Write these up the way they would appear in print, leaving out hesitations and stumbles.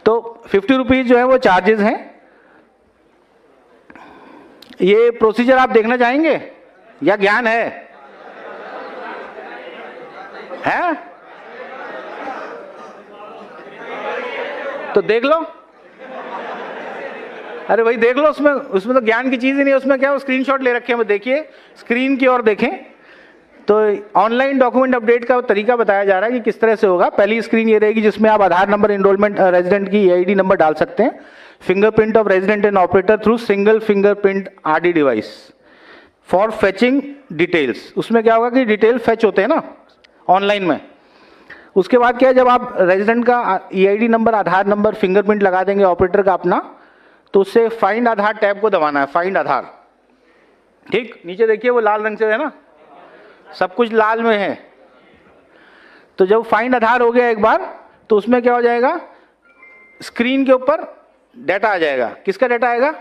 तो 50 रुपीज जो है वो चार्जेस हैं। ये प्रोसीजर आप देखना चाहेंगे या ज्ञान है? तो देख लो। अरे भाई देख लो, उसमें तो ज्ञान की चीज ही नहीं है। उसमें क्या स्क्रीनशॉट ले रखे हैं, देखिए स्क्रीन की ओर देखें। तो ऑनलाइन डॉक्यूमेंट अपडेट का तरीका बताया जा रहा है कि किस तरह से होगा। पहली स्क्रीन ये रहेगी जिसमें आप आधार नंबर, एनरोलमेंट, रेजिडेंट की ईआईडी नंबर डाल सकते हैं, fingerprint of resident and operator through single fingerprint RD device for fetching details. उसमें क्या होगा कि डिटेल फेच होते हैं ना ऑनलाइन में। उसके बाद क्या है, जब आप रेजिडेंट का ईआईडी नंबर, आधार नंबर, फिंगरप्रिंट लगा देंगे ऑपरेटर का अपना, तो उससे फाइंड आधार टैब को दबाना है, फाइंड आधार। ठीक, नीचे देखिए वो लाल रंग से है ना, सब कुछ लाल में है। तो जब फाइंड आधार हो गया एक बार, तो उसमें क्या हो जाएगा, स्क्रीन के ऊपर डाटा आ जाएगा। किसका डाटा आएगा?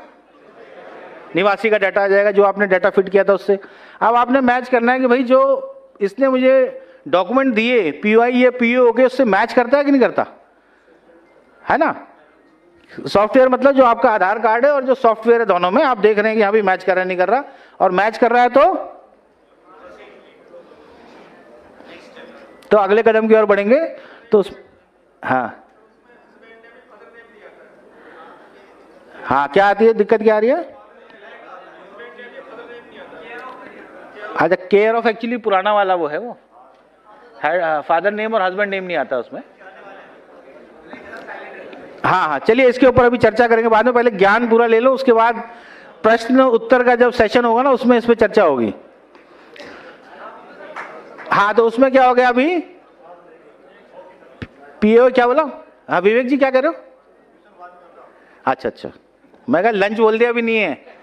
निवासी का डाटा आ जाएगा, जो आपने डाटा फिट किया था उससे। अब आपने मैच करना है कि भाई जो इसने मुझे डॉक्यूमेंट दिए, पीओआई या पीओ हो गए, उससे मैच करता है कि नहीं करता, है ना। सॉफ्टवेयर मतलब जो आपका आधार कार्ड है और जो सॉफ्टवेयर है, दोनों में आप देख रहे हैं कि यहाँ भी मैच कर रहा है, नहीं कर रहा। और मैच कर रहा है तो अगले कदम की ओर बढ़ेंगे। तो हाँ क्या आती है, दिक्कत क्या आ रही है? अच्छा, केयर ऑफ एक्चुअली पुराना वाला वो है, वो फादर नेम और हस्बैंड नेम नहीं आता उसमें। हाँ, चलिए इसके ऊपर अभी चर्चा करेंगे बाद में। पहले ज्ञान पूरा ले लो, उसके बाद प्रश्न उत्तर का जब सेशन होगा ना, उसमें इस पे चर्चा होगी। हाँ, तो उसमें क्या हो गया अभी, पीओ क्या बोला? हाँ विवेक जी क्या कर रहे हो? अच्छा, मैं कहा लंच बोल दिया, अभी नहीं है।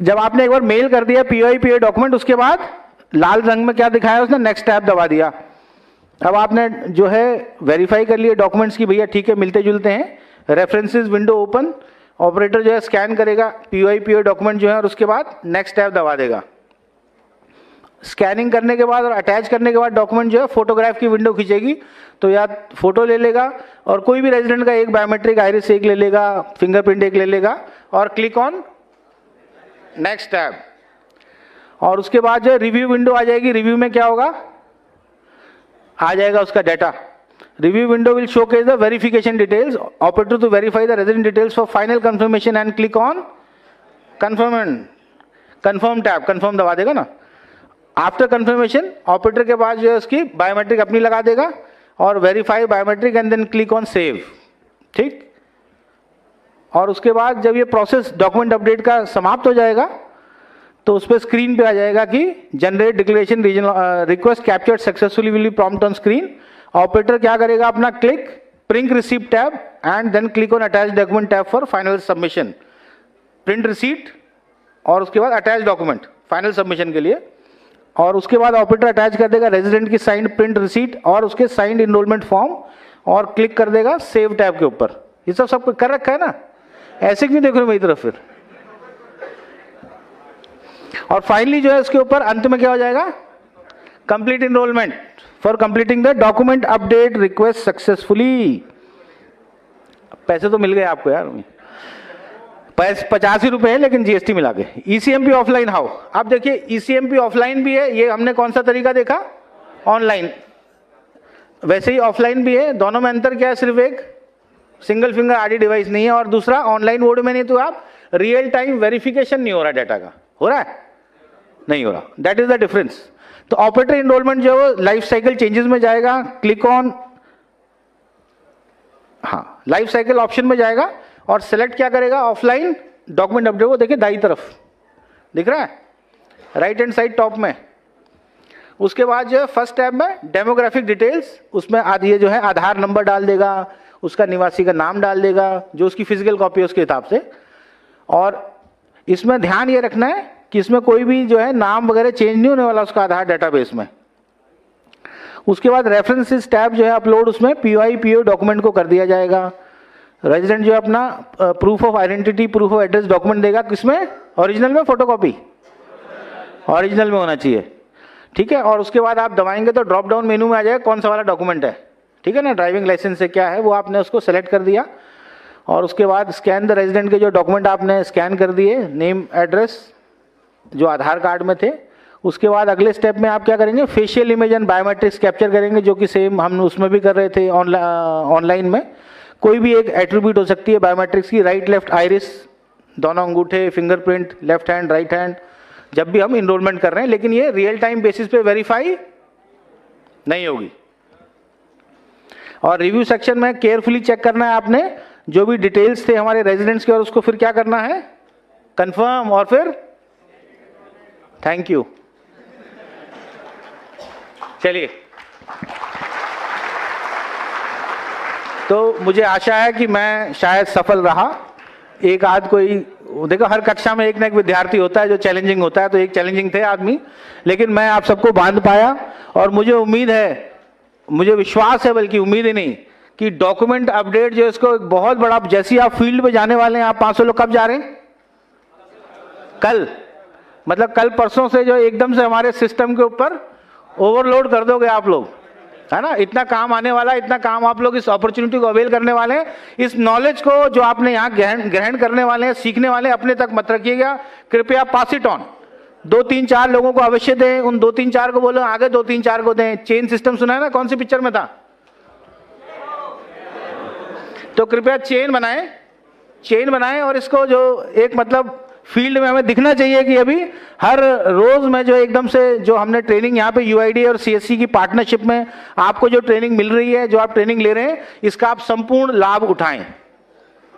जब आपने एक बार मेल कर दिया पीओआई पीओ डॉक्यूमेंट, उसके बाद लाल रंग में क्या दिखाया उसने, नेक्स्ट टैब दबा दिया। अब आपने जो है वेरीफाई कर लिए डॉक्यूमेंट्स की, भैया ठीक है मिलते जुलते हैं। रेफरेंसेस विंडो ओपन, ऑपरेटर जो है स्कैन करेगा पीओआई पीओ डॉक्यूमेंट जो है, और उसके बाद नेक्स्ट टैब दबा देगा। स्कैनिंग करने के बाद और अटैच करने के बाद डॉक्यूमेंट जो है फोटोग्राफ की विंडो खींचेगी, तो या फोटो ले लेगा और कोई भी रेजिडेंट का एक बायोमेट्रिक आइरिस एक ले लेगा, फिंगरप्रिंट एक ले लेगा, और क्लिक ऑन नेक्स्ट टैब। और उसके बाद जो रिव्यू विंडो आ जाएगी। रिव्यू में क्या होगा, आ जाएगा उसका data. Review window will showcase the verification details, operator to verify the resident details for final confirmation and click on confirm tab. Confirm दबा देगा ना। आफ्टर कंफर्मेशन ऑपरेटर के पास जो है उसकी बायोमेट्रिक अपनी लगा देगा और verify biometric and then click on save. ठीक, और उसके बाद जब ये प्रोसेस डॉक्यूमेंट अपडेट का समाप्त हो जाएगा, तो उस पर स्क्रीन पे आ जाएगा कि generate declaration regional request captured successfully will be prompt on screen. Operator क्या करेगा, अपना click print receipt tab and then click on attach document tab for final submission. Print receipt और उसके बाद अटैच डॉक्यूमेंट फाइनल सबमिशन के लिए। और उसके बाद ऑपरेटर अटैच कर देगा रेजिडेंट की साइंड प्रिंट रिसीट और उसके साइंड इनरोलमेंट फॉर्म, और क्लिक कर देगा सेव टैब के ऊपर। ये सब कर रखा है ना, ऐसे क्यों देख रहे हो मेरी तरफ फिर। और फाइनली जो है इसके ऊपर अंत में क्या हो जाएगा, complete enrolment for completing the document update request successfully. पैसे तो मिल गए आपको यार, 85 रुपए है लेकिन जीएसटी मिला के। ईसीएमपी ऑफलाइन हाउ, अब देखिए ईसीएमपी ऑफलाइन भी है। ये हमने कौन सा तरीका देखा, ऑनलाइन, वैसे ही ऑफलाइन भी है। दोनों में अंतर क्या है, सिर्फ एक सिंगल फिंगर आरडी डिवाइस नहीं है और दूसरा ऑनलाइन मोड में नहीं, तो आप रियल टाइम वेरिफिकेशन नहीं हो रहा डाटा का, हो रहा है नहीं हो रहा, दैट इज द डिफरेंस। तो ऑपरेटर इनरोलमेंट जो है लाइफ साइकिल चेंजेस में जाएगा, click on life cycle option में जाएगा और सिलेक्ट क्या करेगा, ऑफलाइन डॉक्यूमेंट अपडेट। वो देखिए दाई तरफ दिख रहा है, राइट हैंड साइड टॉप में। उसके बाद जो है फर्स्ट टैब में डेमोग्राफिक डिटेल्स, उसमें आधी जो है आधार नंबर डाल देगा, उसका निवासी का नाम डाल देगा, जो उसकी फिजिकल कॉपी है उसके हिसाब से। और इसमें ध्यान ये रखना है कि इसमें कोई भी जो है नाम वगैरह चेंज नहीं होने वाला उसका आधार डेटाबेस में। उसके बाद रेफरेंसेस टैब जो है अपलोड, उसमें पीओआई पीओ डॉक्यूमेंट को कर दिया जाएगा। रेजिडेंट जो है अपना proof of identity, proof of address document देगा, किसमें, ओरिजिनल में फोटोकॉपी, ओरिजिनल में होना चाहिए। ठीक है। और उसके बाद आप दबाएंगे तो ड्रॉप डाउन मेनू में आ जाएगा कौन सा वाला डॉक्यूमेंट है, ठीक है ना, ड्राइविंग लाइसेंस से क्या है वो आपने उसको सेलेक्ट कर दिया। और उसके बाद स्कैन द रेजिडेंट के जो डॉक्यूमेंट आपने स्कैन कर दिए, नेम एड्रेस जो आधार कार्ड में थे। उसके बाद अगले स्टेप में आप क्या करेंगे, facial image and biometrics capture करेंगे, जो कि सेम हम उसमें भी कर रहे थे ऑनलाइन में। कोई भी एक एट्रीब्यूट हो सकती है बायोमेट्रिक्स की, राइट लेफ्ट आइरिस, दोनों अंगूठे, fingerprint, left hand right hand, जब भी हम इनरोलमेंट कर रहे हैं। लेकिन ये रियल टाइम बेसिस पे वेरीफाई नहीं होगी। और रिव्यू सेक्शन में केयरफुली चेक करना है आपने जो भी डिटेल्स थे हमारे रेजिडेंट्स के, और उसको फिर क्या करना है, कंफर्म और फिर थैंक यू। चलिए, तो मुझे आशा है कि मैं शायद सफल रहा। एक आध कोई, देखो हर कक्षा में एक ना एक विद्यार्थी होता है जो चैलेंजिंग होता है, तो एक चैलेंजिंग थे आदमी, लेकिन मैं आप सबको बांध पाया। और मुझे उम्मीद है, मुझे विश्वास है, बल्कि उम्मीद ही नहीं, कि डॉक्यूमेंट अपडेट जो इसको एक बहुत बड़ा, जैसे आप फील्ड पे जाने वाले हैं, आप 500 लोग कब जा रहे हैं, कल, मतलब कल परसों से जो एकदम से हमारे सिस्टम के ऊपर ओवरलोड कर दोगे आप लोग, है ना। इतना काम आने वाला है, इतना काम आप लोग इस अपॉर्चुनिटी को अवेल करने वाले हैं। इस नॉलेज को जो आपने यहाँ ग्रहण करने वाले हैं, सीखने वाले हैं, अपने तक मत रखिएगा, कृपया पास इट ऑन। 2-3-4 लोगों को अवश्य दें, उन 2-3-4 को बोलो आगे 2-3-4 को दें। चेन सिस्टम सुना है ना, कौन सी पिक्चर में था, तो कृपया चेन बनाएं और इसको जो एक मतलब फील्ड में हमें दिखना चाहिए कि अभी हर रोज में जो एकदम से जो हमने ट्रेनिंग यहाँ पे यूआईडी और सीएससी की पार्टनरशिप में आपको जो ट्रेनिंग मिल रही है, जो आप ट्रेनिंग ले रहे हैं, इसका आप संपूर्ण लाभ उठाएं।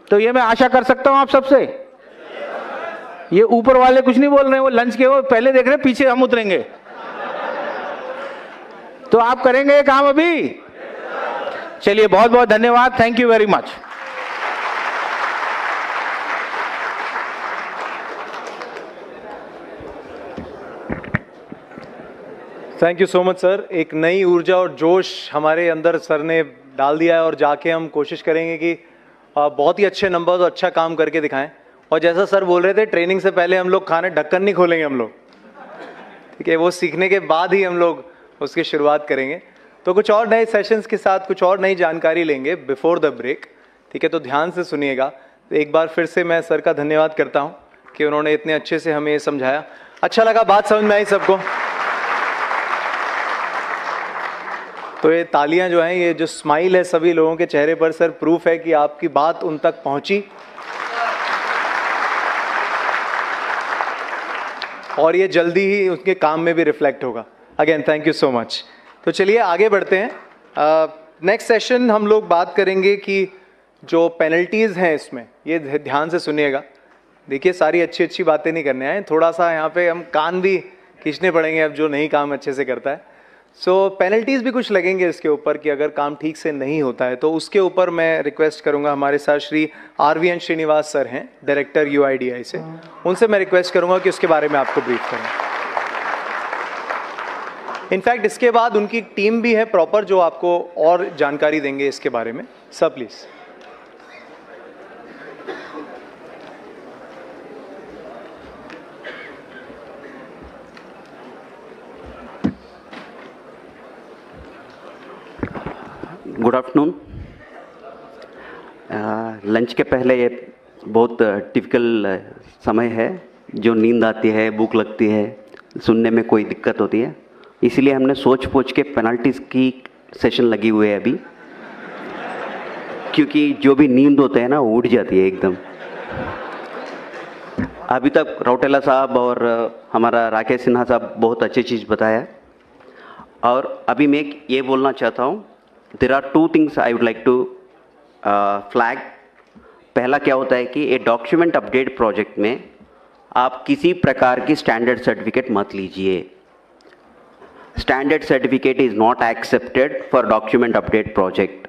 तो ये मैं आशा कर सकता हूं आप सबसे। ये ऊपर वाले कुछ नहीं बोल रहे हैं, वो लंच के वो पहले देख रहे हैं, पीछे हम उतरेंगे। तो आप करेंगे ये काम अभी। चलिए, बहुत बहुत धन्यवाद, thank you very much. Thank you so much sir. एक नई ऊर्जा और जोश हमारे अंदर सर ने डाल दिया है और जाके हम कोशिश करेंगे कि बहुत ही अच्छे नंबर्स और अच्छा काम करके दिखाएं। और जैसा सर बोल रहे थे, ट्रेनिंग से पहले हम लोग खाने ढक्कन नहीं खोलेंगे हम लोग, ठीक है, वो सीखने के बाद ही हम लोग उसकी शुरुआत करेंगे। तो कुछ और नए सेशंस के साथ कुछ और नई जानकारी लेंगे बिफोर द ब्रेक, ठीक है, तो ध्यान से सुनिएगा। तो एक बार फिर से मैं सर का धन्यवाद करता हूँ कि उन्होंने इतने अच्छे से हमें समझाया। अच्छा लगा, बात समझ में आई सबको। तो ये तालियां जो हैं, ये जो स्माइल है सभी लोगों के चेहरे पर, सर प्रूफ है कि आपकी बात उन तक पहुंची और ये जल्दी ही उनके काम में भी रिफ्लेक्ट होगा। Again thank you so much. तो चलिए आगे बढ़ते हैं। नेक्स्ट सेशन हम लोग बात करेंगे कि जो पेनल्टीज़ हैं इसमें, ये ध्यान से सुनिएगा। देखिए, सारी अच्छी अच्छी बातें नहीं करने आए, थोड़ा सा यहाँ पे हम कान भी खींचने पड़ेंगे अब जो नहीं काम अच्छे से करता है। सो पेनल्टीज़ भी कुछ लगेंगे इसके ऊपर कि अगर काम ठीक से नहीं होता है, तो उसके ऊपर मैं रिक्वेस्ट करूंगा, हमारे साथ श्री RVN श्रीनिवास सर हैं, डायरेक्टर UIDAI से, उनसे मैं रिक्वेस्ट करूंगा कि उसके बारे में आपको ब्रीफ करें। इनफैक्ट इसके बाद उनकी टीम भी है प्रॉपर जो आपको और जानकारी देंगे इसके बारे में। Sir please. Good afternoon. Lunch के पहले ये बहुत टिपिकल समय है, जो नींद आती है, भूख लगती है, सुनने में कोई दिक्कत होती है, इसलिए हमने सोच पोच के पेनल्टीज़ की सेशन लगी हुई है अभी, क्योंकि जो भी नींद होते हैं ना वो उड़ जाती है एकदम। अभी तक रौटेला साहब और हमारा राकेश सिन्हा साहब बहुत अच्छी चीज़ बताया, और अभी मैं ये बोलना चाहता हूँ, there are 2 things I would like to flag. पहला क्या होता है कि ये डॉक्यूमेंट अपडेट प्रोजेक्ट में आप किसी प्रकार की स्टैंडर्ड सर्टिफिकेट मत लीजिए। Standard certificate is not accepted for document update project.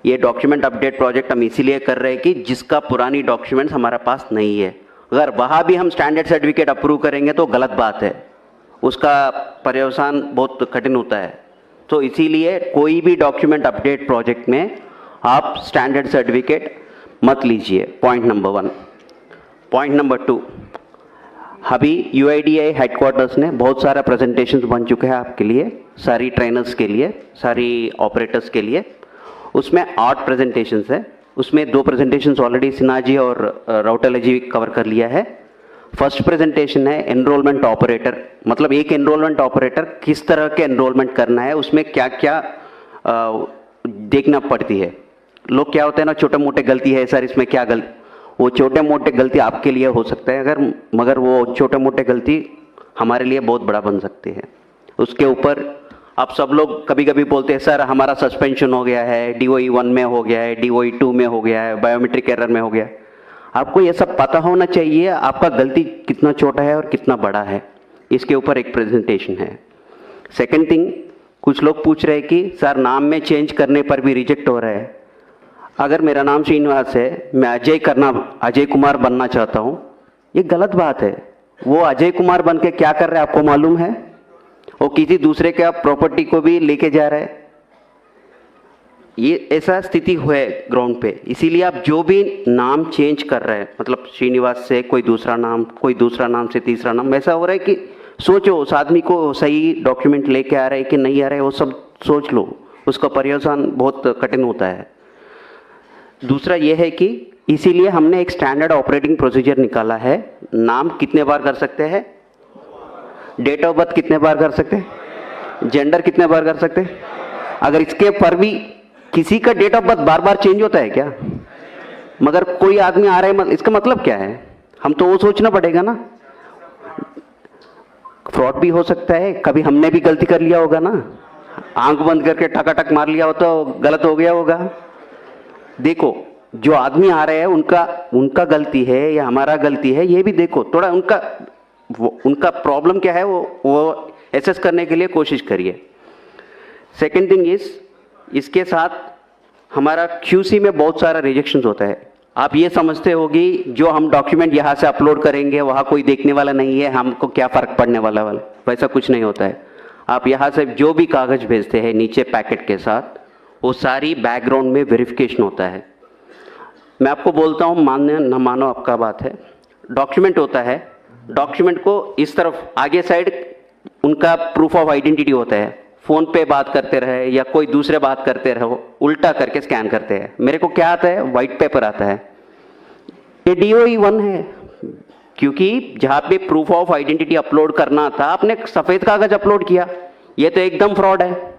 ये डॉक्यूमेंट अपडेट प्रोजेक्ट हम इसीलिए कर रहे हैं कि जिसका पुरानी डॉक्यूमेंट्स हमारे पास नहीं है, अगर वहाँ भी हम स्टैंडर्ड सर्टिफिकेट अप्रूव करेंगे तो गलत बात है, उसका पर्यवसान बहुत कठिन होता है। तो इसीलिए कोई भी डॉक्यूमेंट अपडेट प्रोजेक्ट में आप स्टैंडर्ड सर्टिफिकेट मत लीजिए, पॉइंट नंबर 1। पॉइंट नंबर 2, अभी UIDAI हेडक्वार्टर्स ने बहुत सारा प्रेजेंटेशंस बन चुके हैं आपके लिए, सारी ट्रेनर्स के लिए, सारी ऑपरेटर्स के लिए। उसमें 8 प्रेजेंटेशंस है, उसमें 2 प्रेजेंटेशंस ऑलरेडी सिन्हा जी और राउटेला जी कवर कर लिया है। फर्स्ट प्रेजेंटेशन है एनरोलमेंट ऑपरेटर, मतलब एक एनरोलमेंट ऑपरेटर किस तरह के एनरोलमेंट करना है, उसमें क्या क्या देखना पड़ती है। लोग क्या होते हैं ना, छोटे मोटे गलती है सर इसमें क्या गलती, वो छोटे मोटे गलती आपके लिए हो सकता है अगर, मगर वो छोटे मोटे गलती हमारे लिए बहुत बड़ा बन सकती है। उसके ऊपर आप सब लोग कभी कभी बोलते हैं सर हमारा सस्पेंशन हो गया है, DOE 1 में हो गया है, DOE 2 में हो गया है, बायोमेट्रिक एरर में हो गया है। आपको ये सब पता होना चाहिए आपका गलती कितना छोटा है और कितना बड़ा है, इसके ऊपर एक प्रेजेंटेशन है। सेकेंड थिंग, कुछ लोग पूछ रहे हैं कि सर नाम में चेंज करने पर भी रिजेक्ट हो रहा है। अगर मेरा नाम श्रीनिवास है, मैं अजय कुमार बनना चाहता हूँ, ये गलत बात है। वो अजय कुमार बन के क्या कर रहा है आपको मालूम है? वो किसी दूसरे के प्रॉपर्टी को भी लेके जा रहा है। ये ऐसा स्थिति हुआ है ग्राउंड पे, इसीलिए आप जो भी नाम चेंज कर रहे हैं, मतलब श्रीनिवास से कोई दूसरा नाम से तीसरा नाम, ऐसा हो रहा है कि सोचो उस आदमी को सही डॉक्यूमेंट लेके आ रहा है कि नहीं आ रहा है, वो सब सोच लो, उसका पर्यवसान बहुत कठिन होता है। दूसरा ये है कि इसीलिए हमने एक स्टैंडर्ड ऑपरेटिंग प्रोसीजर निकाला है। नाम कितने बार कर सकते हैं, डेट ऑफ बर्थ कितने बार कर सकते हैं, जेंडर कितने बार कर सकते हैं। अगर इसके पर भी किसी का डेट ऑफ बर्थ बार बार चेंज होता है क्या? मगर कोई आदमी आ रहा है, इसका मतलब क्या है? हम तो वो सोचना पड़ेगा ना। फ्रॉड भी हो सकता है, कभी हमने भी गलती कर लिया होगा ना, आंख बंद करके टकाटक मार लिया हो तो गलत हो गया होगा। देखो जो आदमी आ रहे हैं उनका गलती है या हमारा गलती है, ये भी देखो थोड़ा। उनका प्रॉब्लम क्या है वो एसेस करने के लिए कोशिश करिए। सेकेंड थिंग इज, इसके साथ हमारा QC में बहुत सारा रिजेक्शंस होता है। आप ये समझते होगी जो हम डॉक्यूमेंट यहाँ से अपलोड करेंगे वहाँ कोई देखने वाला नहीं है, हमको क्या फ़र्क पड़ने वाला वैसा कुछ नहीं होता है। आप यहाँ से जो भी कागज़ भेजते हैं नीचे पैकेट के साथ, वो सारी बैकग्राउंड में वेरिफिकेशन होता है। मैं आपको बोलता हूँ, मानने न मानो आपका बात है, डॉक्यूमेंट होता है, डॉक्यूमेंट को इस तरफ आगे साइड उनका प्रूफ ऑफ आइडेंटिटी होता है। फ़ोन पे बात करते रहे या कोई दूसरे बात करते रहो, उल्टा करके स्कैन करते हैं। मेरे को क्या आता है, वाइट पेपर आता है। ये DOE 1 है, क्योंकि जहाँ पे प्रूफ ऑफ आइडेंटिटी अपलोड करना था आपने सफ़ेद कागज अपलोड किया। ये तो एकदम फ्रॉड है।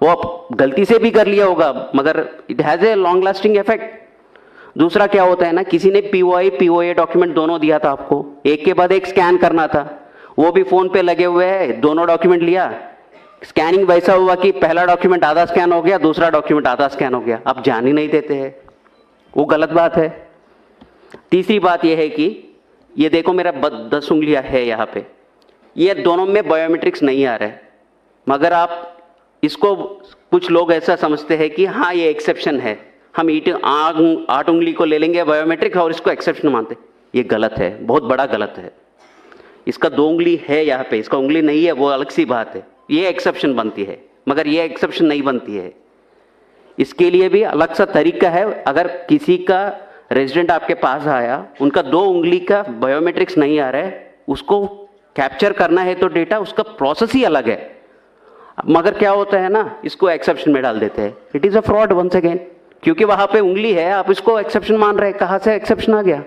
वो आप गलती से भी कर लिया होगा मगर it has a long lasting effect. दूसरा क्या होता है ना, किसी ने POA डॉक्यूमेंट दोनों दिया था आपको, एक के बाद एक स्कैन करना था, वो भी फ़ोन पे लगे हुए हैं, दोनों डॉक्यूमेंट लिया, स्कैनिंग वैसा हुआ कि पहला डॉक्यूमेंट आधा स्कैन हो गया, दूसरा डॉक्यूमेंट आधा स्कैन हो गया। आप जान ही नहीं देते हैं, वो गलत बात है। तीसरी बात यह है कि ये देखो मेरा 10 उंगलियां है यहाँ पे, ये दोनों में बायोमेट्रिक्स नहीं आ रहा है, मगर आप इसको, कुछ लोग ऐसा समझते हैं कि हाँ ये एक्सेप्शन है, हम 8 उंगली को ले लेंगे बायोमेट्रिक और इसको एक्सेप्शन मानते। ये गलत है, बहुत बड़ा गलत है। इसका 2 उंगली है यहाँ पे, इसका उंगली नहीं है, वो अलग सी बात है, ये एक्सेप्शन बनती है, मगर ये एक्सेप्शन नहीं बनती है। इसके लिए भी अलग सा तरीका है। अगर किसी का रेजिडेंट आपके पास आया, उनका 2 उंगली का बायोमेट्रिक्स नहीं आ रहा है, उसको कैप्चर करना है तो डेटा, उसका प्रोसेस ही अलग है। मगर क्या होता है ना, इसको एक्सेप्शन में डाल देते हैं। It is a fraud once again, क्योंकि वहाँ पे उंगली है, आप इसको एक्सेप्शन मान रहे हैं, कहाँ से एक्सेप्शन आ गया।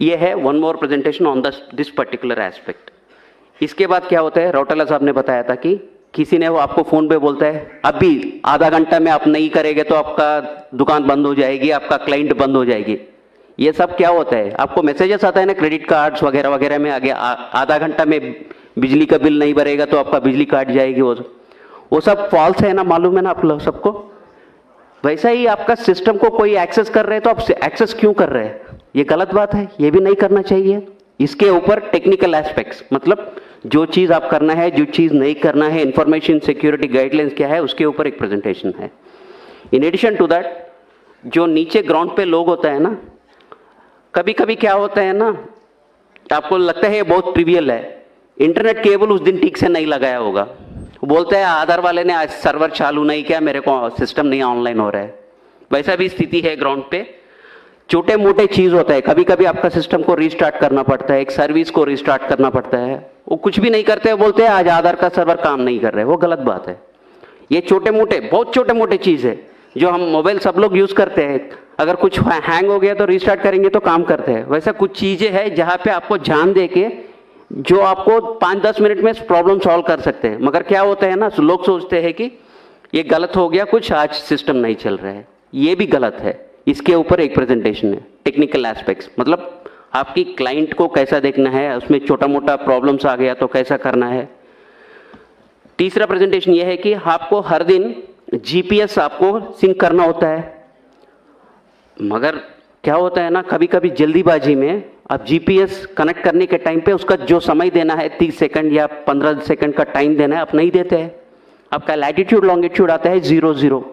ये है one more presentation on this particular aspect. इसके बाद क्या होता है, राउटेला साहब ने बताया था कि किसी ने वो आपको फ़ोन पे बोलता है अभी आधा घंटा में आप नहीं करेंगे तो आपका दुकान बंद हो जाएगी, आपका क्लाइंट बंद हो जाएगी। ये सब क्या होता है, आपको मैसेजेस आता है ना क्रेडिट कार्ड्स वगैरह वगैरह में, आगे आधा घंटा में बिजली का बिल नहीं भरेगा तो आपका बिजली काट जाएगी। वो सब फॉल्स है ना, मालूम है ना आप लोग सबको। वैसा ही आपका सिस्टम को कोई एक्सेस कर रहे हैं तो आप एक्सेस क्यों कर रहे हैं, ये गलत बात है, ये भी नहीं करना चाहिए। इसके ऊपर टेक्निकल एस्पेक्ट्स, मतलब जो चीज़ आप करना है, जो चीज़ नहीं करना है, इंफॉर्मेशन सिक्योरिटी गाइडलाइंस क्या है, उसके ऊपर एक प्रेजेंटेशन है। इन एडिशन टू दैट, जो नीचे ग्राउंड पे लोग होता है ना, कभी कभी क्या होता है ना, आपको लगता है ये बहुत ट्रिवियल है, इंटरनेट केबल उस दिन ठीक से नहीं लगाया होगा, बोलते हैं आधार वाले ने आज सर्वर चालू नहीं किया, मेरे को सिस्टम नहीं ऑनलाइन हो रहा है। वैसा भी स्थिति है ग्राउंड पे। छोटे मोटे चीज होता है, कभी कभी आपका सिस्टम को रीस्टार्ट करना पड़ता है, एक सर्विस को रीस्टार्ट करना पड़ता है, वो कुछ भी नहीं करते, बोलते हैं आज आधार का सर्वर काम नहीं कर रहे, वो गलत बात है। ये छोटे मोटे, बहुत छोटे मोटे चीज है जो हम मोबाइल सब लोग यूज करते हैं, अगर कुछ हैंग हो गया तो रीस्टार्ट करेंगे तो काम करते हैं। वैसा कुछ चीजें हैं जहां पे आपको ध्यान दे के जो आपको 5-10 मिनट में प्रॉब्लम सॉल्व कर सकते हैं। मगर क्या होता है ना, लोग सोचते हैं कि ये गलत हो गया कुछ, आज सिस्टम नहीं चल रहा है, ये भी गलत है। इसके ऊपर एक प्रेजेंटेशन है, टेक्निकल एस्पेक्ट्स, मतलब आपकी क्लाइंट को कैसा देखना है, उसमें छोटा मोटा प्रॉब्लम्स आ गया तो कैसा करना है। तीसरा प्रेजेंटेशन ये है कि आपको हर दिन जीपीएस आपको सिंक करना होता है। मगर क्या होता है ना, कभी कभी जल्दीबाजी में आप जीपीएस कनेक्ट करने के टाइम पे उसका जो समय देना है 30 सेकंड या 15 सेकंड का टाइम देना है, आप नहीं देते हैं। आपका लैटिट्यूड लॉन्गिट्यूड आता है 00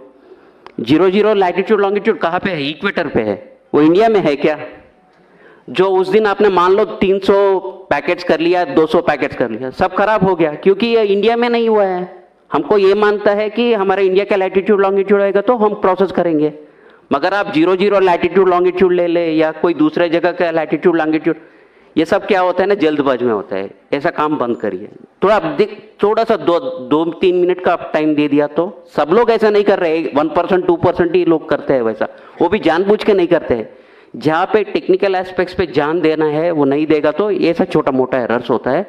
00 लैटिट्यूड लॉन्गिट्यूड कहाँ पे है? इक्वेटर पे है। वो इंडिया में है क्या? जो उस दिन आपने मान लो 300 पैकेट्स कर लिया, 200 पैकेट्स कर लिया, सब खराब हो गया क्योंकि ये इंडिया में नहीं हुआ है। हमको ये मानता है कि हमारा इंडिया का लैटिट्यूड लॉन्गिट्यूड आएगा तो हम प्रोसेस करेंगे। मगर आप 00 लैटिट्यूड लॉन्गिट्यूड ले ले या कोई दूसरे जगह का लैटिट्यूड लॉन्गिट्यूड, ये सब क्या होता है ना, जल्दबाजी में होता है। ऐसा काम बंद करिए। थोड़ा सा 2-3 मिनट का आप टाइम दे दिया तो सब लोग ऐसा नहीं कर रहे, 1% 2% ही लोग करते हैं वैसा, वो भी जानबूझ के नहीं करते हैं। जहाँ पे टेक्निकल एस्पेक्ट्स पे जान देना है वो नहीं देगा तो ये सब छोटा मोटा एरर्स होता है।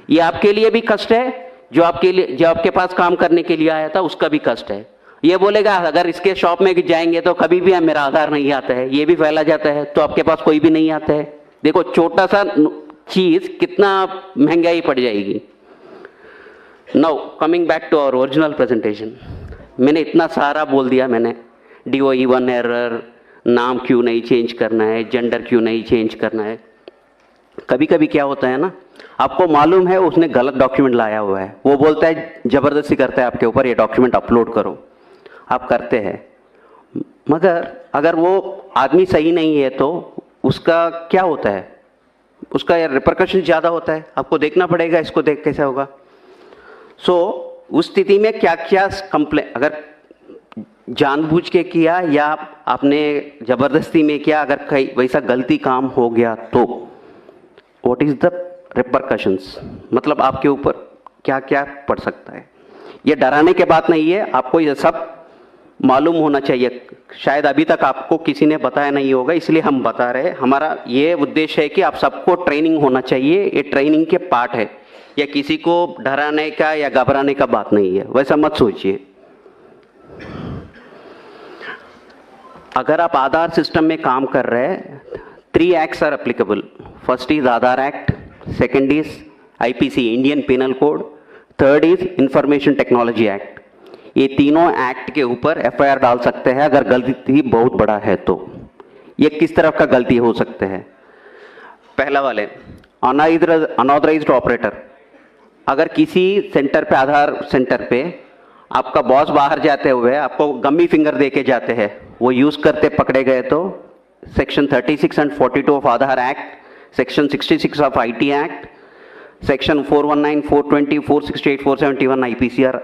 ये आपके लिए भी कष्ट है, जो आपके पास काम करने के लिए आया था उसका भी कष्ट है। ये बोलेगा अगर इसके शॉप में जाएंगे तो कभी भी मेरा आधार नहीं आता है, ये भी फैला जाता है तो आपके पास कोई भी नहीं आता है। देखो छोटा सा चीज कितना महंगाई पड़ जाएगी। Now coming back to our original presentation, मैंने इतना सारा बोल दिया, मैंने DOE1 एरर, नाम क्यों नहीं चेंज करना है, जेंडर क्यों नहीं चेंज करना है। कभी कभी क्या होता है ना, आपको मालूम है उसने गलत डॉक्यूमेंट लाया हुआ है, वो बोलता है जबरदस्ती करता है आपके ऊपर, ये डॉक्यूमेंट अपलोड करो, आप करते हैं। मगर अगर वो आदमी सही नहीं है तो उसका क्या होता है, उसका रिपरकशन ज़्यादा होता है, आपको देखना पड़ेगा इसको, देख कैसा होगा। उस स्थिति में क्या क्या कंप्लेन, अगर जानबूझ के किया या आपने जबरदस्ती में किया, अगर कहीं वैसा गलती काम हो गया तो व्हाट इज द रिपरकशंस, मतलब आपके ऊपर क्या क्या पड़ सकता है। ये डराने के बात नहीं है, आपको ये सब मालूम होना चाहिए। शायद अभी तक आपको किसी ने बताया नहीं होगा, इसलिए हम बता रहे हैं। हमारा ये उद्देश्य है कि आप सबको ट्रेनिंग होना चाहिए, ये ट्रेनिंग के पार्ट है, या किसी को डराने का या घबराने का बात नहीं है, वैसा मत सोचिए। अगर आप आधार सिस्टम में काम कर रहे हैं, 3 acts are applicable. First is Aadhaar act, second is IPC Indian penal code, third is information technology act. ये तीनों एक्ट के ऊपर FIR डाल सकते हैं अगर गलती बहुत बड़ा है तो। ये किस तरह का गलती हो सकते हैं? पहला वाले अनऑथराइज्ड ऑपरेटर, अगर किसी सेंटर पे, आधार सेंटर पे आपका बॉस बाहर जाते हुए आपको गम्मी फिंगर दे के जाते हैं, वो यूज करते पकड़े गए तो section 36 and 42 of Aadhaar act, section 66 of IT act, section 419, 420, 468, 471 IPCR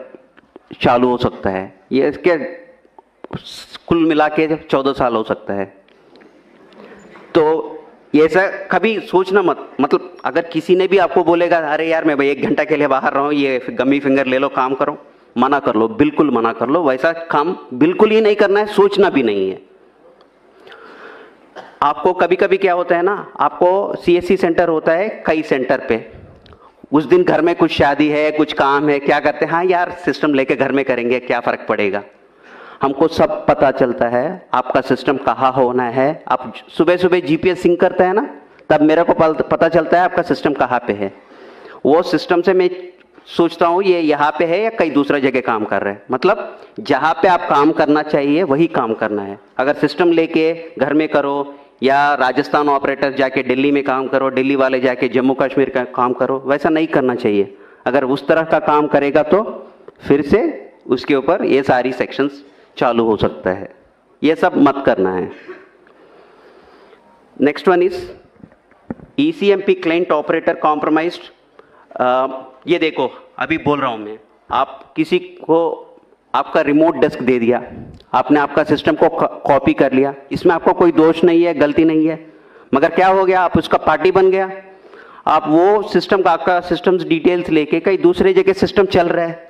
चालू हो सकता है। ये इसके कुल मिला के 14 साल हो सकता है। तो ये ऐसा कभी सोचना मत, मतलब अगर किसी ने भी आपको बोलेगा अरे यार मैं भाई 1 घंटा के लिए बाहर रहा हूँ, ये गम्मी फिंगर ले लो, काम करो, मना कर लो, बिल्कुल मना कर लो। वैसा काम बिल्कुल ही नहीं करना है, सोचना भी नहीं है। आपको कभी कभी क्या होता है ना, आपको CSC सेंटर होता है कई सेंटर पे, उस दिन घर में कुछ शादी है, कुछ काम है, क्या करते हैं, हाँ यार सिस्टम लेके घर में करेंगे, क्या फर्क पड़ेगा। हमको सब पता चलता है आपका सिस्टम कहाँ होना है। आप सुबह सुबह GPS सिंक करते हैं ना, तब मेरे को पता चलता है आपका सिस्टम कहाँ पे है। वो सिस्टम से मैं सोचता हूँ ये यहाँ पे है या कहीं दूसरा जगह काम कर रहे हैं। मतलब जहाँ पे आप काम करना चाहिए वही काम करना है। अगर सिस्टम लेके घर में करो या राजस्थान ऑपरेटर जाके दिल्ली में काम करो, दिल्ली वाले जाके जम्मू कश्मीर का काम करो, वैसा नहीं करना चाहिए। अगर उस तरह का काम करेगा तो फिर से उसके ऊपर ये सारी सेक्शंस चालू हो सकता है। ये सब मत करना है। Next one is ECMP client operator compromised. ये देखो अभी बोल रहा हूं मैं, आप किसी को आपका रिमोट डेस्क दे दिया, आपने आपका सिस्टम को कॉपी कर लिया, इसमें आपको कोई दोष नहीं है, गलती नहीं है, मगर क्या हो गया, आप उसका पार्टी बन गया। आप वो सिस्टम का, आपका सिस्टम्स डिटेल्स लेके कहीं दूसरे जगह सिस्टम चल रहा है,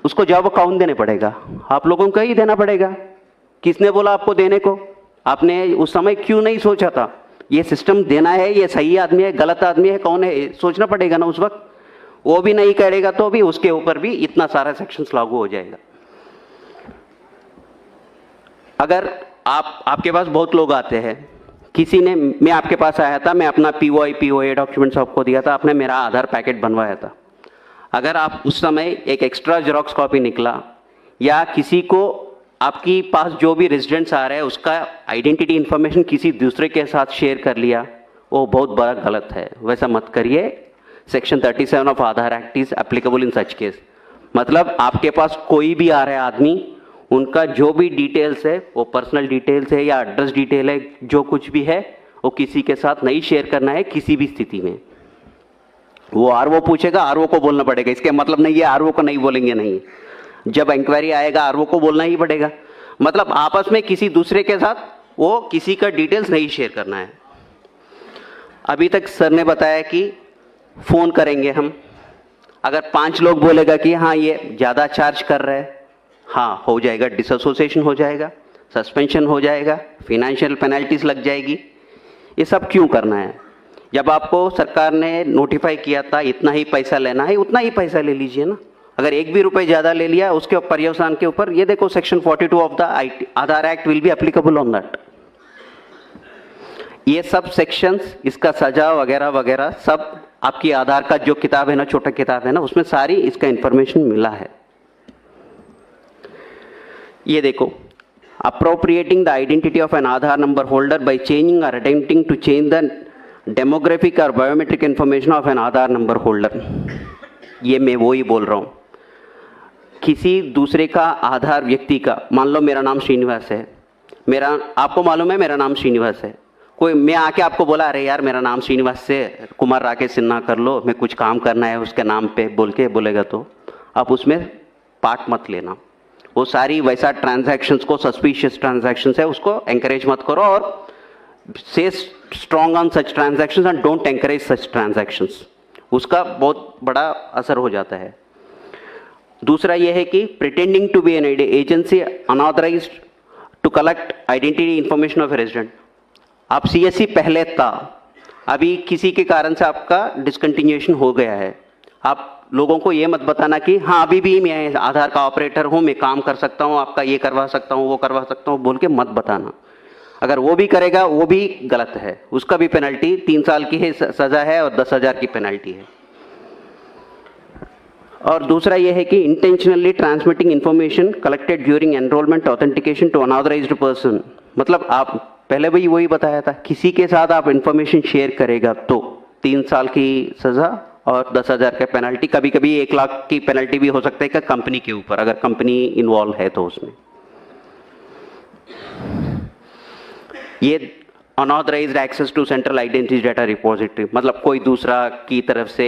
उसको जवाब कौन देने पड़ेगा? आप लोगों को ही देना पड़ेगा। किसने बोला आपको देने को? आपने उस समय क्यों नहीं सोचा था ये सिस्टम देना है, ये सही आदमी है, गलत आदमी है, कौन है, सोचना पड़ेगा ना उस वक्त। वो भी नहीं करेगा तो भी उसके ऊपर भी इतना सारा सेक्शंस लागू हो जाएगा। अगर आपके पास बहुत लोग आते हैं, किसी ने, मैं आपके पास आया था, मैं अपना POA डॉक्यूमेंट्स आपको दिया था, आपने मेरा आधार पैकेट बनवाया था। अगर आप उस समय एक एक्स्ट्रा जेरॉक्स कॉपी निकला, या किसी को आपकी पास जो भी रेजिडेंट्स आ रहे हैं उसका आइडेंटिटी इंफॉर्मेशन किसी दूसरे के साथ शेयर कर लिया, वो बहुत बड़ा गलत है, वैसा मत करिए। Section 37 of Aadhaar act is applicable in such case. मतलब आपके पास कोई भी आ रहा है आदमी, उनका जो भी डिटेल्स है, वो पर्सनल डिटेल्स है या एड्रेस डिटेल है, जो कुछ भी है वो किसी के साथ नहीं शेयर करना है किसी भी स्थिति में। वो RO पूछेगा, RO को बोलना पड़ेगा, इसके मतलब नहीं है RO को नहीं बोलेंगे, नहीं, जब इंक्वायरी आएगा RO को बोलना ही पड़ेगा। मतलब आपस में किसी दूसरे के साथ वो किसी का डिटेल्स नहीं शेयर करना है। अभी तक सर ने बताया कि फोन करेंगे हम, अगर 5 लोग बोलेगा कि हाँ ये ज़्यादा चार्ज कर रहे हैं, हाँ हो जाएगा, डिसएसोसिएशन हो जाएगा, सस्पेंशन हो जाएगा, फिनेंशियल पेनल्टीज लग जाएगी। ये सब क्यों करना है? जब आपको सरकार ने नोटिफाई किया था इतना ही पैसा लेना है, उतना ही पैसा ले लीजिए ना। अगर 1 भी रुपये ज़्यादा ले लिया उसके पर्यवसान के ऊपर, ये देखो section 42 of the Aadhaar act will be applicable on that. ये सब सेक्शंस, इसका सजा वगैरह वगैरह सब आपकी आधार का जो किताब है ना, छोटा किताब है ना, उसमें सारी इसका इंफॉर्मेशन मिला है। ये देखो, appropriating the identity of an Aadhaar number holder by changing और attempting to change the demographic और biometric information of an Aadhaar number holder. ये मैं वो ही बोल रहा हूँ, किसी दूसरे का आधार व्यक्ति का, मान लो मेरा नाम श्रीनिवास है, मेरा, आपको मालूम है मेरा नाम श्रीनिवास है, कोई मैं आके आपको बोला अरे यार मेरा नाम श्रीनिवास से कुमार राकेश सिन्हा कर लो, मैं कुछ काम करना है उसके नाम पे बोल के बोलेगा, तो आप उसमें पार्ट मत लेना। वो सारी वैसा ट्रांजैक्शंस को, सस्पिशियस ट्रांजैक्शंस है, उसको एंकरेज मत करो, और से strong on such transactions and don't encourage such transactions, उसका बहुत बड़ा असर हो जाता है। दूसरा यह है कि pretending to be an agency unauthorised to collect identity information of a resident. आप CSC पहले था, अभी किसी के कारण से आपका डिसकंटिन्यूएशन हो गया है, आप लोगों को ये मत बताना कि हाँ अभी भी मैं आधार का ऑपरेटर हूँ, मैं काम कर सकता हूँ, आपका ये करवा सकता हूँ, वो करवा सकता हूँ बोल के मत बताना। अगर वो भी करेगा वो भी गलत है, उसका भी पेनल्टी 3 साल की है सज़ा है और 10,000 की पेनल्टी है। और दूसरा ये है कि intentionally transmitting information collected during enrolment authentication to unauthorised person. मतलब आप पहले भी वही बताया था, किसी के साथ आप इंफॉर्मेशन शेयर करेगा तो 3 साल की सज़ा और 10,000 का पेनल्टी, कभी कभी 1 लाख की पेनल्टी भी हो सकता है कि कंपनी के ऊपर, अगर कंपनी इन्वॉल्व है तो उसमें। ये unauthorised access to central identity data repository, मतलब कोई दूसरा की तरफ से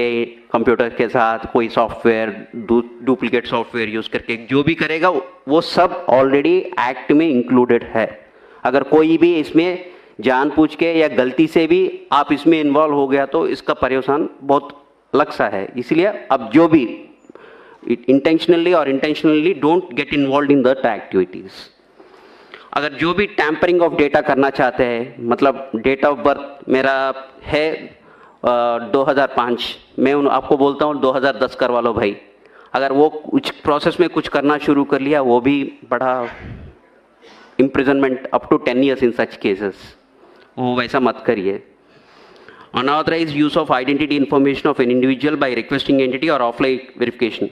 कंप्यूटर के साथ कोई सॉफ्टवेयर, डुप्लीकेट सॉफ्टवेयर यूज करके जो भी करेगा वो सब ऑलरेडी एक्ट में इंक्लूडेड है। अगर कोई भी इसमें जानबूझ के या गलती से भी आप इसमें इन्वॉल्व हो गया तो इसका पर्यवसान बहुत अलग सा है। इसलिए अब जो भी इंटेंशनली और intentionally don't get involve in that activities. अगर जो भी टैंपरिंग ऑफ डेटा करना चाहते हैं, मतलब डेट ऑफ बर्थ मेरा है 2005, मैं आपको बोलता हूँ 2010 करवा लो भाई, अगर वो कुछ प्रोसेस में कुछ करना शुरू कर लिया, वो भी बड़ा imprisonment up to 10 years in such cases, वो वैसा मत करिए। Unauthorized use of identity information of an individual by requesting entity और offline verification,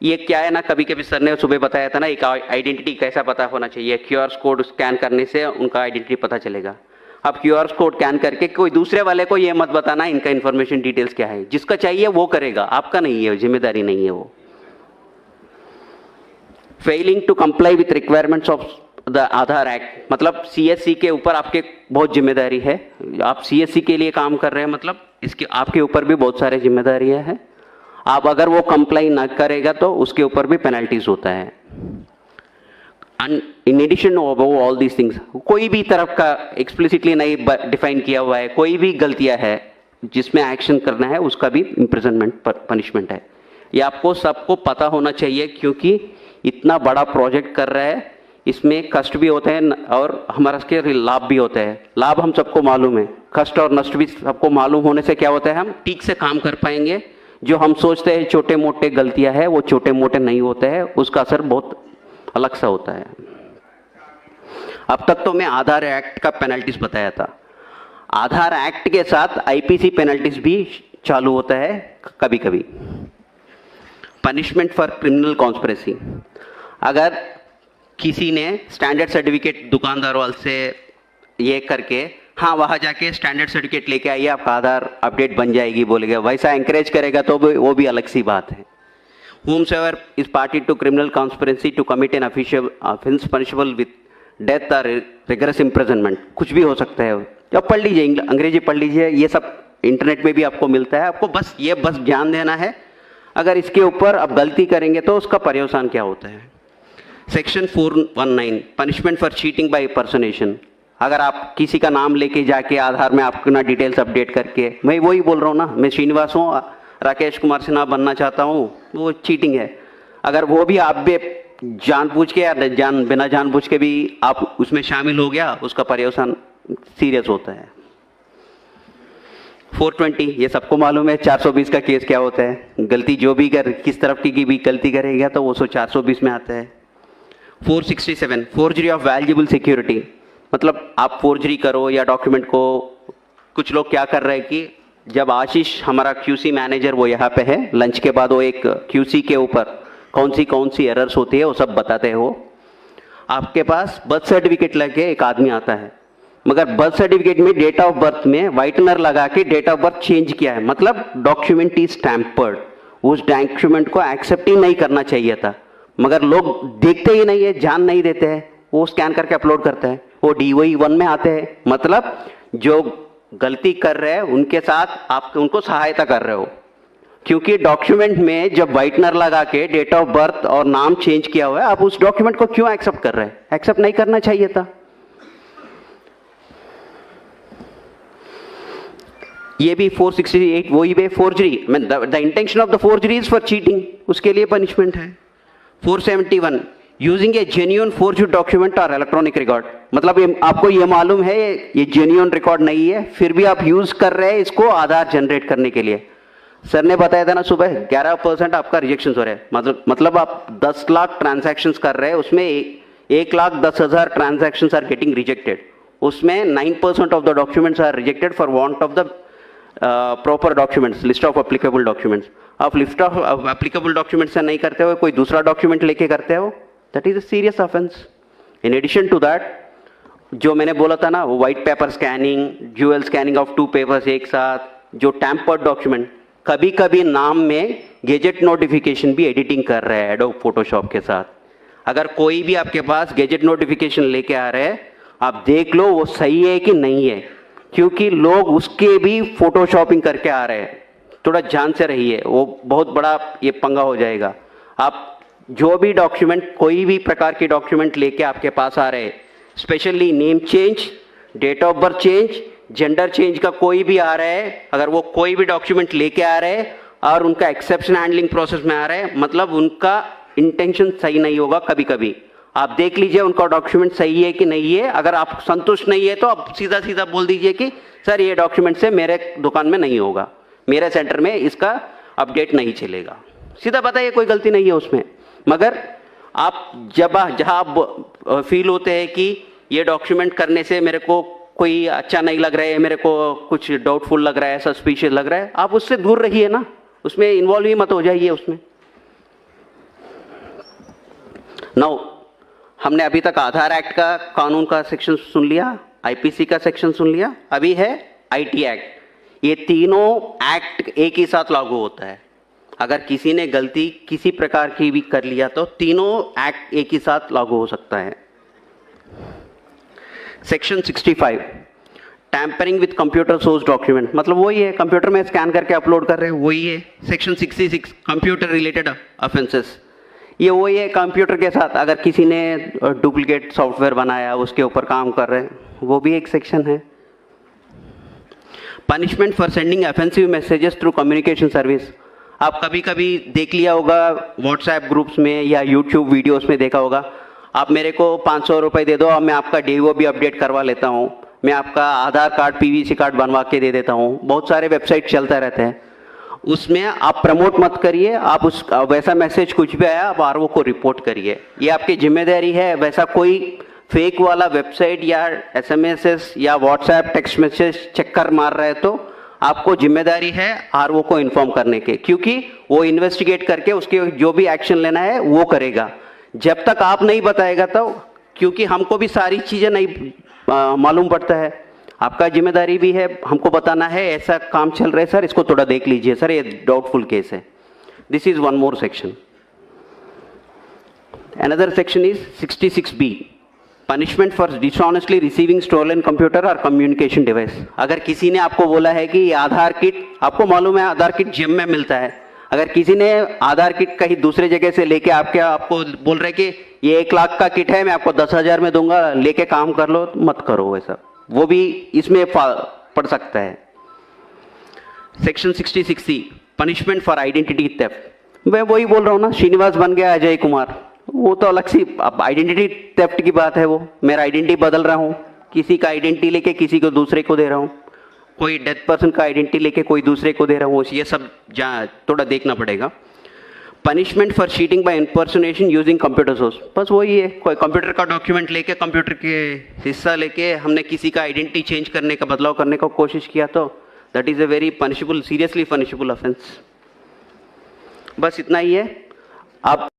ये क्या है ना, कभी कभी सर ने सुबह बताया था ना, एक आइडेंटिटी कैसा पता होना चाहिए, QR कोड स्कैन करने से उनका आइडेंटिटी पता चलेगा। आप QR कोड स्कैन करके कोई दूसरे वाले को ये मत बताना इनका इन्फॉर्मेशन डिटेल्स क्या है, जिसका चाहिए वो करेगा, आपका नहीं है, जिम्मेदारी नहीं है वो। Failing to comply with requirements of the Aadhaar act, मतलब CSC के ऊपर आपके बहुत जिम्मेदारी है, आप CSC के लिए काम कर रहे हैं, मतलब इसके आपके ऊपर भी बहुत सारे जिम्मेदारियां हैं। आप अगर वो कंप्लाई ना करेगा तो उसके ऊपर भी पेनल्टीज होता है। In addition all these things, कोई भी तरफ का एक्सप्लिसिटली नहीं डिफाइन किया हुआ है, कोई भी गलतियां है जिसमें एक्शन करना है उसका भी इम्प्रिजनमेंट पनिशमेंट है। ये आपको सबको पता होना चाहिए, क्योंकि इतना बड़ा प्रोजेक्ट कर रहा है, इसमें कष्ट भी होते हैं और हमारा इसके लाभ भी होते हैं। लाभ हम सबको मालूम है, कष्ट और नष्ट भी सबको मालूम होने से क्या होता है, हम ठीक से काम कर पाएंगे। जो हम सोचते हैं छोटे मोटे गलतियां हैं वो छोटे मोटे नहीं होते हैं, उसका असर बहुत अलग सा होता है। अब तक तो मैं आधार एक्ट का पेनल्टीज बताया था, आधार एक्ट के साथ आईपीसी पेनल्टीज भी चालू होता है कभी कभी। पनिशमेंट फॉर क्रिमिनल कॉन्स्पिरेसी, अगर किसी ने स्टैंडर्ड सर्टिफिकेट दुकानदार वाले से ये करके, हाँ वहाँ जाके स्टैंडर्ड सर्टिफिकेट लेके आइए आपका आधार अपडेट बन जाएगी बोलेगा, वैसा एंकरेज करेगा तो वो भी अलग सी बात है। whomsoever is party to criminal conspiracy to commit an official offense punishable with death or rigorous imprisonment, कुछ भी हो सकता है। जब पढ़ लीजिए, अंग्रेजी पढ़ लीजिए, ये सब इंटरनेट में भी आपको मिलता है, आपको बस ध्यान देना है। अगर इसके ऊपर आप गलती करेंगे तो उसका पर्यवसान क्या होता है। Section 419 punishment for cheating by personation, अगर आप किसी का नाम लेके जाके आधार में अपना डिटेल्स अपडेट करके, मैं वही बोल रहा हूँ ना, मैं श्रीनिवास हूँ, राकेश कुमार सिन्हा बनना चाहता हूँ, वो चीटिंग है। अगर वो भी आप भी जानबूझ के या बिना जानबूझ के भी आप उसमें शामिल हो गया, उसका पर्यवसान सीरियस होता है। 420 ये सबको मालूम है, 420 का केस क्या होता है, गलती जो भी किस तरफ की भी गलती करेगा तो वो 420 में आता है। 467 फोर्जरी ऑफ वैल्यूएबल सिक्योरिटी, मतलब आप फोर्जरी करो या डॉक्यूमेंट को, कुछ लोग क्या कर रहे हैं कि जब आशीष हमारा क्यूसी मैनेजर वो यहाँ पे है, लंच के बाद वो एक क्यूसी के ऊपर कौन सी एरर्स होती है वो सब बताते हैं। वो आपके पास बर्थ सर्टिफिकेट लगे एक आदमी आता है, मगर बर्थ सर्टिफिकेट में डेट ऑफ बर्थ में व्हाइटनर लगा के डेट ऑफ बर्थ चेंज किया है, मतलब डॉक्यूमेंट इज टैम्पर्ड। उस डॉक्यूमेंट को एक्सेप्ट ही नहीं करना चाहिए था, मगर लोग देखते ही नहीं है, ध्यान नहीं देते हैं, वो स्कैन करके अपलोड करते हैं, वो DOE 1 में आते हैं। मतलब जो गलती कर रहे हैं उनके साथ आप उनको सहायता कर रहे हो, क्योंकि डॉक्यूमेंट में जब व्हाइटनर लगा के डेट ऑफ बर्थ और नाम चेंज किया हुआ है, आप उस डॉक्यूमेंट को क्यों एक्सेप्ट कर रहे हैं? एक्सेप्ट नहीं करना चाहिए था। ये भी 468 वही है, forgery, the intention of the forgery is for cheating, उसके लिए पनिशमेंट है। 471 यूजिंग ए जेन्युइन फोर्ज्ड डॉक्यूमेंट और इलेक्ट्रॉनिक रिकॉर्ड, मतलब आपको ये मालूम है ये जेन्युइन रिकॉर्ड नहीं है, फिर भी आप यूज कर रहे हैं इसको आधार जनरेट करने के लिए। सर ने बताया था ना सुबह 11% आपका रिजेक्शन हो रहा है, मतलब आप 10 लाख ट्रांजैक्शंस कर रहे हैं, उसमें 1,10,000 ट्रांजैक्शंस आर गेटिंग रिजेक्टेड, उसमें 9% of the documents are rejected for want of the proper documents, list of applicable documents. आप लिस्ट ऑफ एप्लीकेबल डॉक्यूमेंट्स से नहीं करते हो, कोई दूसरा डॉक्यूमेंट लेके करते हो, that is a serious offence. In addition to that, जो मैंने बोला था ना, white paper scanning, dual scanning of 2 papers एक साथ, जो टैम्पर्ड डॉक्यूमेंट, कभी कभी नाम में गैजेट नोटिफिकेशन भी एडिटिंग कर रहे हैं एडोब फोटोशॉप के साथ। अगर कोई भी आपके पास गैजेट नोटिफिकेशन लेके आ रहे हैं, आप देख लो वो सही है कि नहीं है, क्योंकि लोग उसके भी फोटोशॉपिंग करके आ रहे हैं। थोड़ा ध्यान से रहिए, वो बहुत बड़ा ये पंगा हो जाएगा। आप जो भी डॉक्यूमेंट, कोई भी प्रकार की डॉक्यूमेंट लेके आपके पास आ रहे हैं, specially name change, date of birth change, gender change का कोई भी आ रहा है, अगर वो कोई भी डॉक्यूमेंट लेके आ रहे हैं और उनका एक्सेप्शन हैंडलिंग प्रोसेस में आ रहे हैं, मतलब उनका इंटेंशन सही नहीं होगा। कभी कभी आप देख लीजिए उनका डॉक्यूमेंट सही है कि नहीं है, अगर आप संतुष्ट नहीं है तो आप सीधा सीधा बोल दीजिए कि सर ये डॉक्यूमेंट से मेरे दुकान में नहीं होगा, मेरे सेंटर में इसका अपडेट नहीं चलेगा। सीधा बताइए, कोई गलती नहीं है उसमें। मगर आप जहाँ आप फील होते हैं कि ये डॉक्यूमेंट करने से मेरे को कोई अच्छा नहीं लग रहा है, मेरे को कुछ डाउटफुल लग रहा है, सस्पिशियस लग रहा है, आप उससे दूर रहिए ना, उसमें इन्वॉल्व ही मत हो जाइए उसमें। नाउ हमने अभी तक आधार एक्ट का कानून का सेक्शन सुन लिया, आईपीसी का सेक्शन सुन लिया, अभी है आईटी एक्ट। ये तीनों एक्ट एक ही साथ लागू होता है। अगर किसी ने गलती किसी प्रकार की भी कर लिया तो तीनों एक्ट एक ही साथ लागू हो सकता है। Section 65 tampering with computer source document, मतलब वही है, कंप्यूटर में स्कैन करके अपलोड कर रहे हैं, वही है। सेक्शन 66 कंप्यूटर रिलेटेड ऑफेंसेस, ये वही है कंप्यूटर के साथ, अगर किसी ने डुप्लीकेट सॉफ्टवेयर बनाया उसके ऊपर काम कर रहे हैं, वो भी एक सेक्शन है। Punishment for sending offensive messages through communication service. आप कभी कभी देख लिया होगा व्हाट्सएप ग्रुप्स में या यूट्यूब वीडियोस में देखा होगा, आप मेरे को 500 रुपये दे दो और मैं आपका DO भी अपडेट करवा लेता हूँ, मैं आपका आधार कार्ड PVC कार्ड बनवा के दे देता हूँ। बहुत सारे वेबसाइट चलता रहते हैं, उसमें आप प्रमोट मत करिए। आप उस वैसा मैसेज कुछ भी आया आप RO को रिपोर्ट करिए, ये आपकी जिम्मेदारी है। वैसा कोई फेक वाला वेबसाइट या SMS या व्हाट्सएप टेक्स्ट मैसेज चक्कर मार रहे तो आपको जिम्मेदारी है RO को इन्फॉर्म करने के, क्योंकि वो इन्वेस्टिगेट करके उसके जो भी एक्शन लेना है वो करेगा। जब तक आप नहीं बताएगा तो, क्योंकि हमको भी सारी चीज़ें नहीं मालूम पड़ता है, आपका जिम्मेदारी भी है हमको बताना है ऐसा काम चल रहा है सर, इसको थोड़ा देख लीजिए सर, ये डाउटफुल केस है। This is one more section. Another section is 66B, punishment for dishonestly receiving stolen computer और कम्युनिकेशन डिवाइस। अगर किसी ने आपको बोला है कि आधार किट, आपको मालूम है आधार किट जिम में मिलता है, अगर किसी ने आधार किट कहीं दूसरे जगह से लेके आपको बोल रहे कि ये 1 लाख का किट है मैं आपको 10,000 में दूंगा, लेके काम कर लो, मत करो वैसा, वो भी इसमें पड़ सकता है। Section 66C, punishment for identity theft. मैं वही बोल रहा हूँ ना, श्रीनिवास बन गया अजय कुमार, वो तो अलग सी अब आइडेंटिटी थेफ्ट की बात है। वो मेरा आइडेंटिटी बदल रहा हूँ, किसी का आइडेंटिटी लेके किसी को दूसरे को दे रहा हूँ, कोई डेथ पर्सन का आइडेंटिटी लेके कोई दूसरे को दे रहा हूँ, ये सब थोड़ा देखना पड़ेगा। Punishment for cheating by impersonation using computer source, बस वही है, कोई कंप्यूटर का डॉक्यूमेंट लेके, कंप्यूटर के हिस्सा लेके हमने किसी का आइडेंटिटी चेंज करने का, बदलाव करने का कोशिश किया तो that is a very punishable, seriously punishable offence. बस इतना ही है। आप